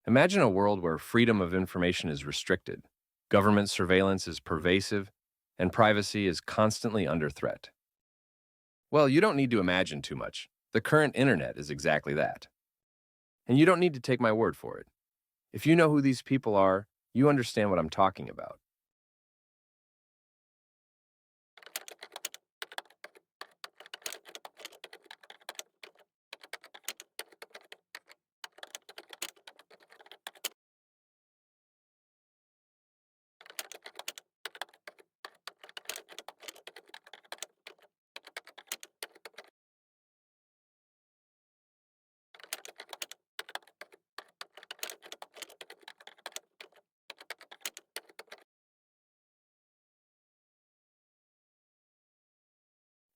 Imagine a world where freedom of information is restricted, government surveillance is pervasive, and privacy is constantly under threat. Well, you don't need to imagine too much. The current internet is exactly that. And you don't need to take my word for it. If you know who these people are, you understand what I'm talking about.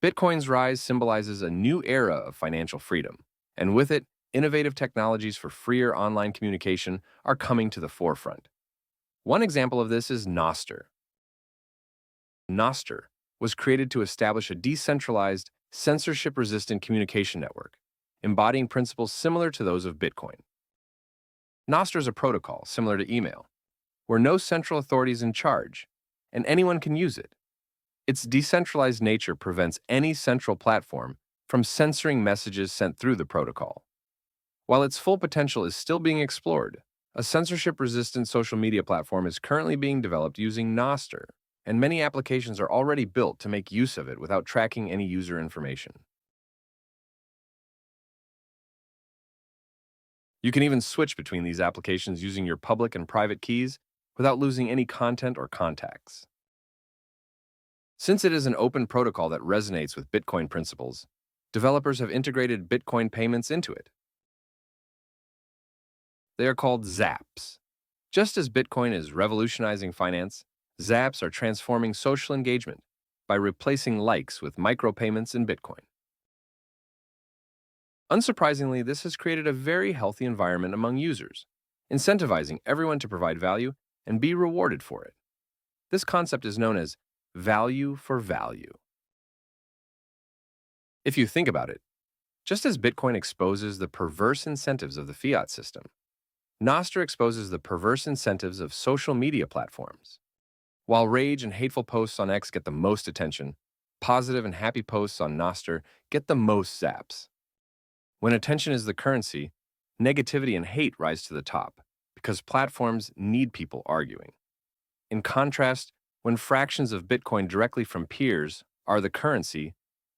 Bitcoin's rise symbolizes a new era of financial freedom, and with it, innovative technologies for freer online communication are coming to the forefront. One example of this is NOSTR. NOSTR was created to establish a decentralized, censorship-resistant communication network, embodying principles similar to those of Bitcoin. NOSTR is a protocol similar to email, where no central authority is in charge, and anyone can use it. Its decentralized nature prevents any central platform from censoring messages sent through the protocol. While its full potential is still being explored, a censorship-resistant social media platform is currently being developed using Nostr, and many applications are already built to make use of it without tracking any user information. You can even switch between these applications using your public and private keys without losing any content or contacts. Since it is an open protocol that resonates with Bitcoin principles, developers have integrated Bitcoin payments into it. They are called ZAPs. Just as Bitcoin is revolutionizing finance, ZAPs are transforming social engagement by replacing likes with micropayments in Bitcoin. Unsurprisingly, this has created a very healthy environment among users, incentivizing everyone to provide value and be rewarded for it. This concept is known as value for value. If you think about it, just as Bitcoin exposes the perverse incentives of the fiat system, Nostr exposes the perverse incentives of social media platforms. While rage and hateful posts on X get the most attention, positive and happy posts on Nostr get the most zaps. When attention is the currency, negativity and hate rise to the top because platforms need people arguing. In contrast, when fractions of Bitcoin directly from peers are the currency,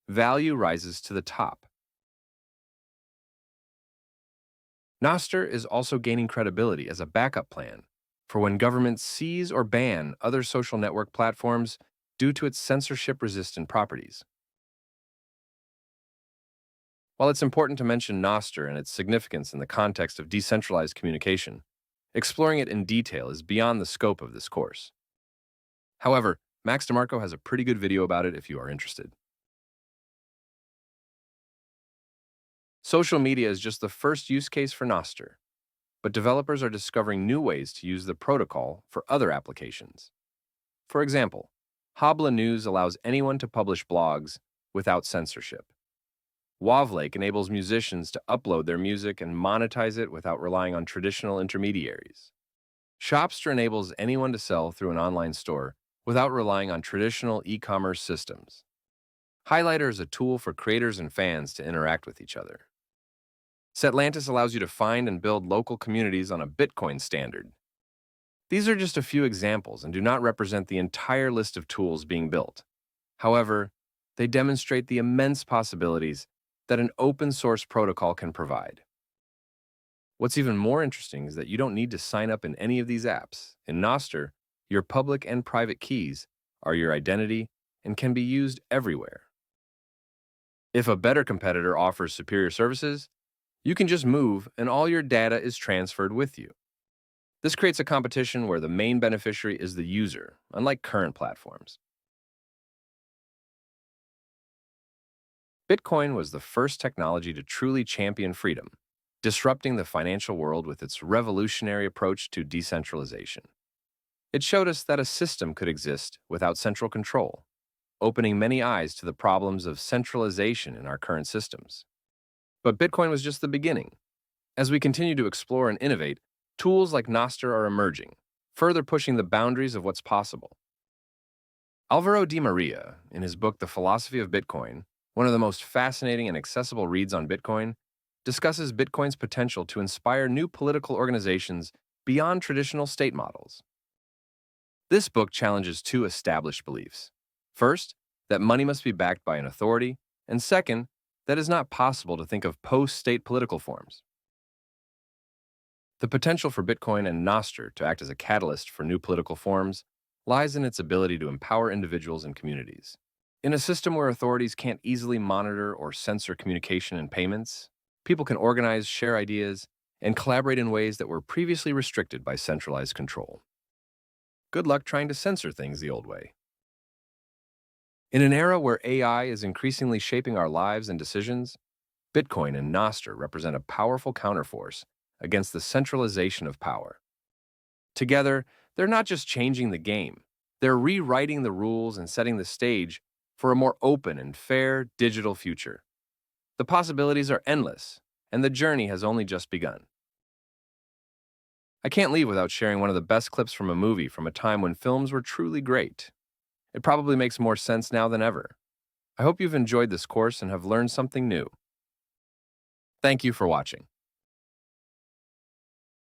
value rises to the top. Nostr is also gaining credibility as a backup plan for when governments seize or ban other social network platforms due to its censorship-resistant properties. While it's important to mention Nostr and its significance in the context of decentralized communication, exploring it in detail is beyond the scope of this course. However, Max DeMarco has a pretty good video about it if you are interested. Social media is just the first use case for Nostr, but developers are discovering new ways to use the protocol for other applications. For example, Habla News allows anyone to publish blogs without censorship. Wavlake enables musicians to upload their music and monetize it without relying on traditional intermediaries. Shopster enables anyone to sell through an online store without relying on traditional e-commerce systems. Highlighter is a tool for creators and fans to interact with each other. Setlantis allows you to find and build local communities on a Bitcoin standard. These are just a few examples and do not represent the entire list of tools being built. However, they demonstrate the immense possibilities that an open-source protocol can provide. What's even more interesting is that you don't need to sign up in any of these apps. In Nostr, your public and private keys are your identity and can be used everywhere. If a better competitor offers superior services, you can just move and all your data is transferred with you. This creates a competition where the main beneficiary is the user, unlike current platforms. Bitcoin was the first technology to truly champion freedom, disrupting the financial world with its revolutionary approach to decentralization. It showed us that a system could exist without central control, opening many eyes to the problems of centralization in our current systems. But Bitcoin was just the beginning. As we continue to explore and innovate, Tools like NOSTR are emerging, further pushing the boundaries of what's possible. Alvaro Di Maria, in his book The Philosophy of Bitcoin, one of the most fascinating and accessible reads on Bitcoin, discusses Bitcoin's potential to inspire new political organizations beyond traditional state models. This book challenges two established beliefs. First, that money must be backed by an authority, and second, that it is not possible to think of post-state political forms. The potential for Bitcoin and NOSTR to act as a catalyst for new political forms lies in its ability to empower individuals and communities. In a system where authorities can't easily monitor or censor communication and payments, people can organize, share ideas, and collaborate in ways that were previously restricted by centralized control. Good luck trying to censor things the old way. In an era where AI is increasingly shaping our lives and decisions, Bitcoin and NOSTR represent a powerful counterforce against the centralization of power. Together, they're not just changing the game, they're rewriting the rules and setting the stage for a more open and fair digital future. The possibilities are endless, and the journey has only just begun. I can't leave without sharing one of the best clips from a movie from a time when films were truly great. It probably makes more sense now than ever. I hope you've enjoyed this course and have learned something new. Thank you for watching.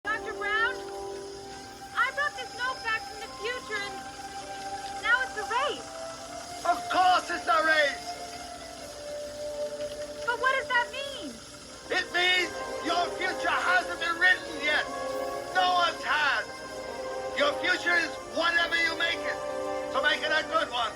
Dr. Brown, I brought this note back from the future and now it's erased. Of course it's a race! But what does that mean? It means your future hasn't been written yet. No one's has. Your future is whatever you make it. So make it a good one.